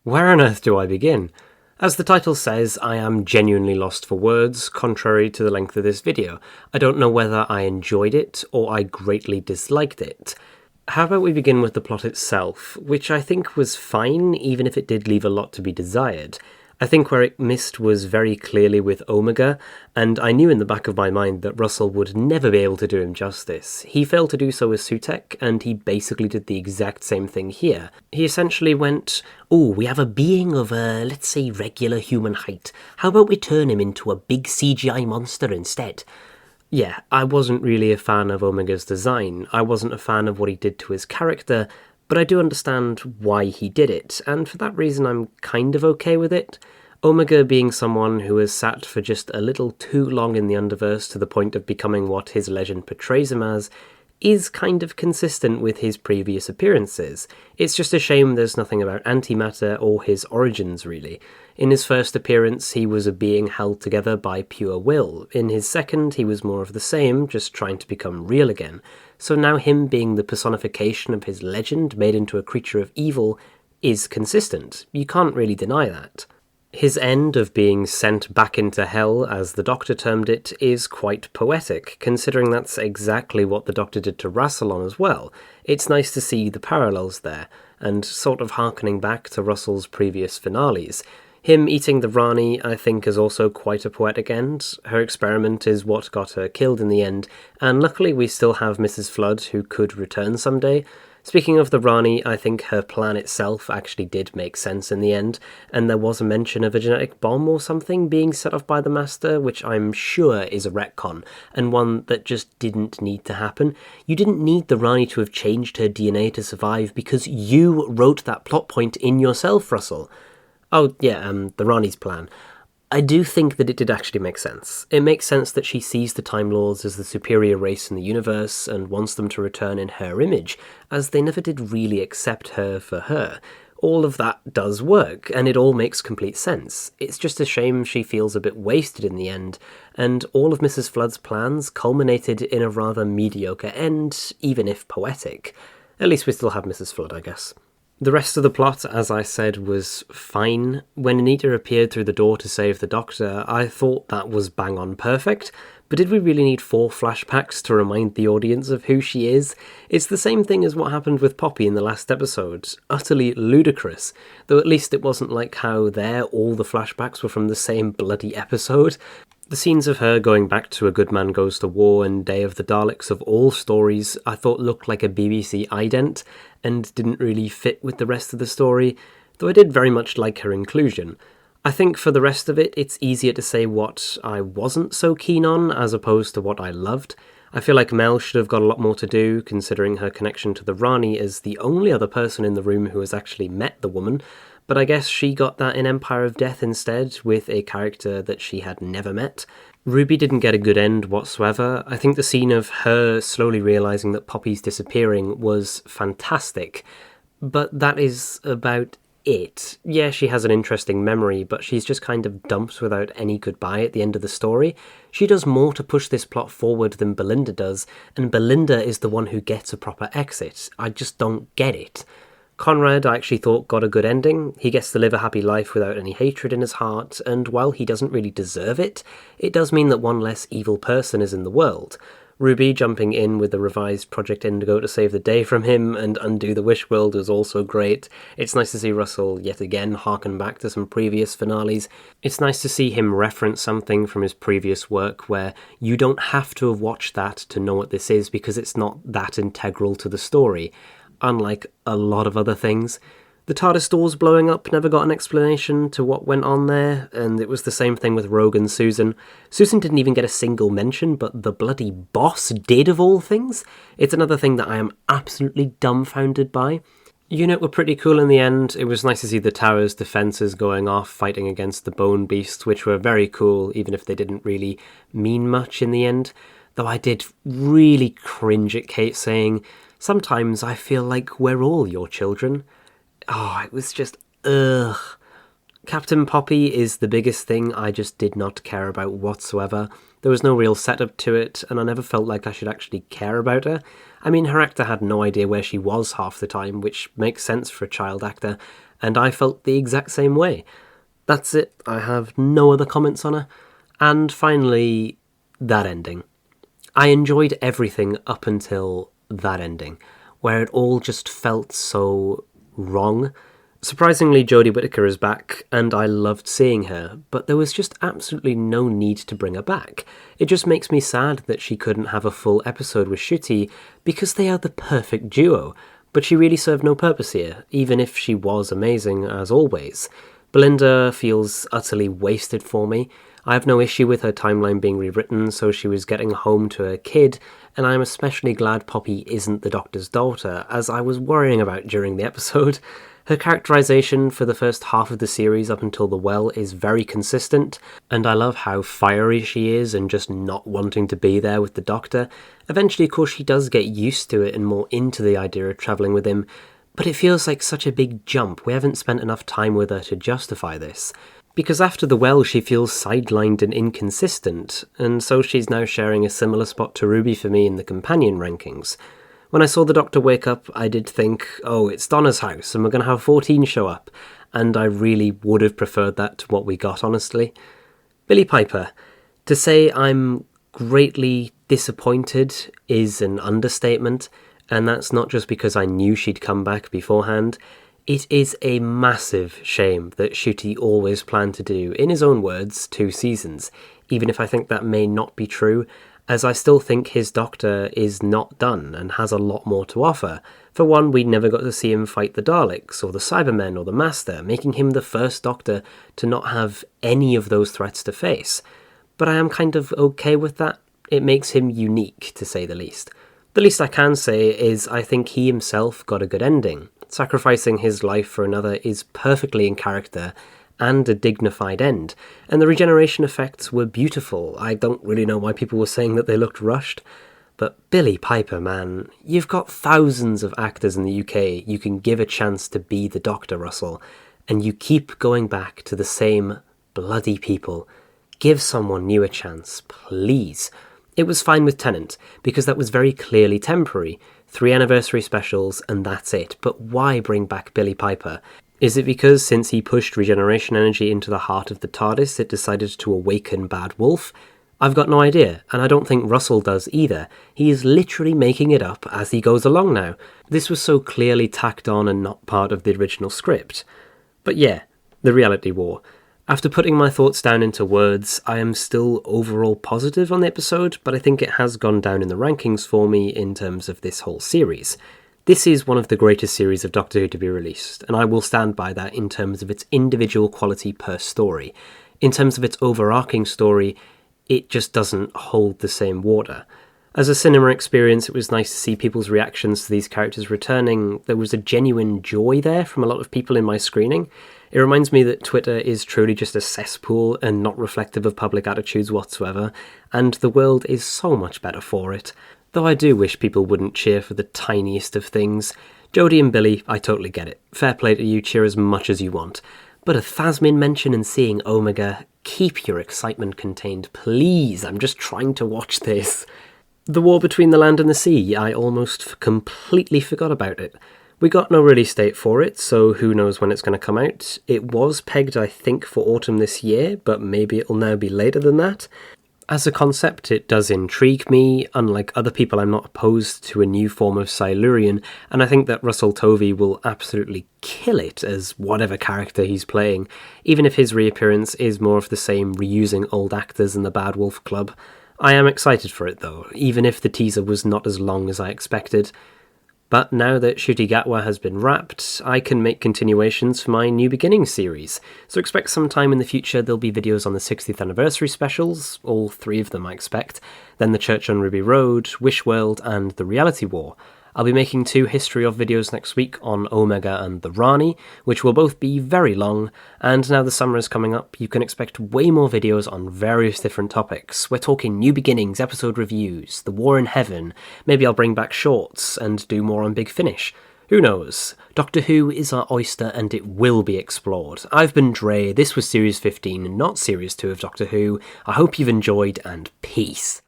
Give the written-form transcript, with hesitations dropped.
Where on earth do I begin? As the title says, I am genuinely lost for words, contrary to the length of this video. I don't know whether I enjoyed it or I greatly disliked it. How about we begin with the plot itself, which I think was fine, even if it did leave a lot to be desired. I think where it missed was very clearly with Omegarrr, and I knew in the back of my mind that Russell would never be able to do him justice. He failed to do so with Sutek, and he basically did the exact same thing here. He essentially went, "Oh, we have a being of let's say regular human height. How about we turn him into a big CGI monster instead?" Yeah, I wasn't really a fan of Omegarr's design. I wasn't a fan of what he did to his character, but I do understand why he did it, and for that reason I'm kind of okay with it. Omegarrr being someone who has sat for just a little too long in the Underverse to the point of becoming what his legend portrays him as, is kind of consistent with his previous appearances. It's just a shame there's nothing about antimatter or his origins, really. In his first appearance, he was a being held together by pure will. In his second, he was more of the same, just trying to become real again. So now him being the personification of his legend made into a creature of evil is consistent. You can't really deny that. His end of being sent back into hell, as the Doctor termed it, is quite poetic, considering that's exactly what the Doctor did to Rassilon as well. It's nice to see the parallels there, and sort of harkening back to Russell's previous finales. Him eating the Rani, I think, is also quite a poetic end. Her experiment is what got her killed in the end, and luckily we still have Mrs. Flood, who could return someday. Speaking of the Rani, I think her plan itself actually did make sense in the end, and there was a mention of a genetic bomb or something being set off by the Master, which I'm sure is a retcon, and one that just didn't need to happen. You didn't need the Rani to have changed her DNA to survive because you wrote that plot point in yourself, Russell. Oh, yeah, the Rani's plan. I do think that it did actually make sense. It makes sense that she sees the Time Lords as the superior race in the universe and wants them to return in her image, as they never did really accept her for her. All of that does work, and it all makes complete sense. It's just a shame she feels a bit wasted in the end, and all of Mrs. Flood's plans culminated in a rather mediocre end, even if poetic. At least we still have Mrs. Flood, I guess. The rest of the plot, as I said, was fine. When Anita appeared through the door to save the Doctor, I thought that was bang on perfect, but did we really need 4 flashbacks to remind the audience of who she is? It's the same thing as what happened with Poppy in the last episode. Utterly ludicrous, though at least it wasn't like how there all the flashbacks were from the same bloody episode. The scenes of her going back to A Good Man Goes to War and Day of the Daleks of all stories I thought looked like a BBC ident and didn't really fit with the rest of the story, though I did very much like her inclusion. I think for the rest of it, it's easier to say what I wasn't so keen on as opposed to what I loved. I feel like Mel should have got a lot more to do, considering her connection to the Rani as the only other person in the room who has actually met the woman, but I guess she got that in Empire of Death instead, with a character that she had never met. Ruby didn't get a good end whatsoever. I think the scene of her slowly realising that Poppy's disappearing was fantastic, but that is about it. Yeah, she has an interesting memory, but she's just kind of dumped without any goodbye at the end of the story. She does more to push this plot forward than Belinda does, and Belinda is the one who gets a proper exit. I just don't get it. Conrad, I actually thought, got a good ending. He gets to live a happy life without any hatred in his heart, and while he doesn't really deserve it, it does mean that one less evil person is in the world. Ruby jumping in with the revised Project Indigo to save the day from him and undo the Wish World was also great. It's nice to see Russell yet again harken back to some previous finales. It's nice to see him reference something from his previous work where you don't have to have watched that to know what this is because it's not that integral to the story. Unlike a lot of other things. The TARDIS doors blowing up never got an explanation to what went on there, and it was the same thing with Rogue and Susan. Susan didn't even get a single mention, but the bloody boss did of all things. It's another thing that I am absolutely dumbfounded by. Unit were pretty cool in the end. It was nice to see the tower's defences going off, fighting against the Bone Beasts, which were very cool, even if they didn't really mean much in the end. Though I did really cringe at Kate saying, "Sometimes I feel like we're all your children." Oh, it was just, ugh. Captain Poppy is the biggest thing I just did not care about whatsoever. There was no real setup to it, and I never felt like I should actually care about her. I mean, her actor had no idea where she was half the time, which makes sense for a child actor, and I felt the exact same way. That's it, I have no other comments on her. And finally, that ending. I enjoyed everything up until that ending, where it all just felt so wrong. Surprisingly, Jodie Whittaker is back, and I loved seeing her, but there was just absolutely no need to bring her back. It just makes me sad that she couldn't have a full episode with Ncuti, because they are the perfect duo, but she really served no purpose here, even if she was amazing as always. Belinda feels utterly wasted for me. I have no issue with her timeline being rewritten so she was getting home to her kid, and I'm especially glad Poppy isn't the Doctor's daughter, as I was worrying about during the episode. Her characterization for the first half of the series up until the well is very consistent, and I love how fiery she is and just not wanting to be there with the Doctor. Eventually, of course, she does get used to it and more into the idea of travelling with him, but it feels like such a big jump. We haven't spent enough time with her to justify this. Because after the well, she feels sidelined and inconsistent, and so she's now sharing a similar spot to Ruby for me in the companion rankings. When I saw the Doctor wake up, I did think, oh, it's Donna's house, and we're going to have 14 show up, and I really would have preferred that to what we got, honestly. Billie Piper. To say I'm greatly disappointed is an understatement, and that's not just because I knew she'd come back beforehand. It is a massive shame that Ncuti always planned to do, in his own words, 2 seasons, even if I think that may not be true, as I still think his Doctor is not done and has a lot more to offer. For one, we never got to see him fight the Daleks, or the Cybermen, or the Master, making him the first Doctor to not have any of those threats to face. But I am kind of okay with that. It makes him unique, to say the least. The least I can say is I think he himself got a good ending. Sacrificing his life for another is perfectly in character, and a dignified end, and the regeneration effects were beautiful. I don't really know why people were saying that they looked rushed, but Billie Piper, man, you've got thousands of actors in the UK you can give a chance to be the Doctor, Russell, and you keep going back to the same bloody people. Give someone new a chance, please. It was fine with Tennant, because that was very clearly temporary. 3 anniversary specials, and that's it. But why bring back Billie Piper? Is it because since he pushed regeneration energy into the heart of the TARDIS, it decided to awaken Bad Wolf? I've got no idea, and I don't think Russell does either. He is literally making it up as he goes along now. This was so clearly tacked on and not part of the original script. But yeah, the reality war. After putting my thoughts down into words, I am still overall positive on the episode, but I think it has gone down in the rankings for me in terms of this whole series. This is one of the greatest series of Doctor Who to be released, and I will stand by that in terms of its individual quality per story. In terms of its overarching story, it just doesn't hold the same water. As a cinema experience, it was nice to see people's reactions to these characters returning. There was a genuine joy there from a lot of people in my screening. It reminds me that Twitter is truly just a cesspool and not reflective of public attitudes whatsoever, and the world is so much better for it. Though I do wish people wouldn't cheer for the tiniest of things. Jodie and Billie, I totally get it. Fair play to you, cheer as much as you want. But a Phasmin mention and seeing Omegarrr, keep your excitement contained, please. I'm just trying to watch this. The war between the land and the sea, I almost completely forgot about it. We got no release date for it, so who knows when it's going to come out. It was pegged, I think, for autumn this year, but maybe it'll now be later than that. As a concept, it does intrigue me. Unlike other people, I'm not opposed to a new form of Silurian, and I think that Russell Tovey will absolutely kill it as whatever character he's playing, even if his reappearance is more of the same reusing old actors in the Bad Wolf Club. I am excited for it though, even if the teaser was not as long as I expected. But now that Ncuti Gatwa has been wrapped, I can make continuations for my New Beginnings series, so expect sometime in the future there'll be videos on the 60th anniversary specials, all 3 of them I expect, then the Church on Ruby Road, Wish World, and the Reality War. I'll be making 2 History of videos next week on Omegarrr and the Rani, which will both be very long, and now the summer is coming up, you can expect way more videos on various different topics. We're talking New Beginnings, episode reviews, The War in Heaven, maybe I'll bring back shorts and do more on Big Finish. Who knows? Doctor Who is our oyster and it will be explored. I've been Dre, this was Series 15, not Series 2 of Doctor Who. I hope you've enjoyed, and peace.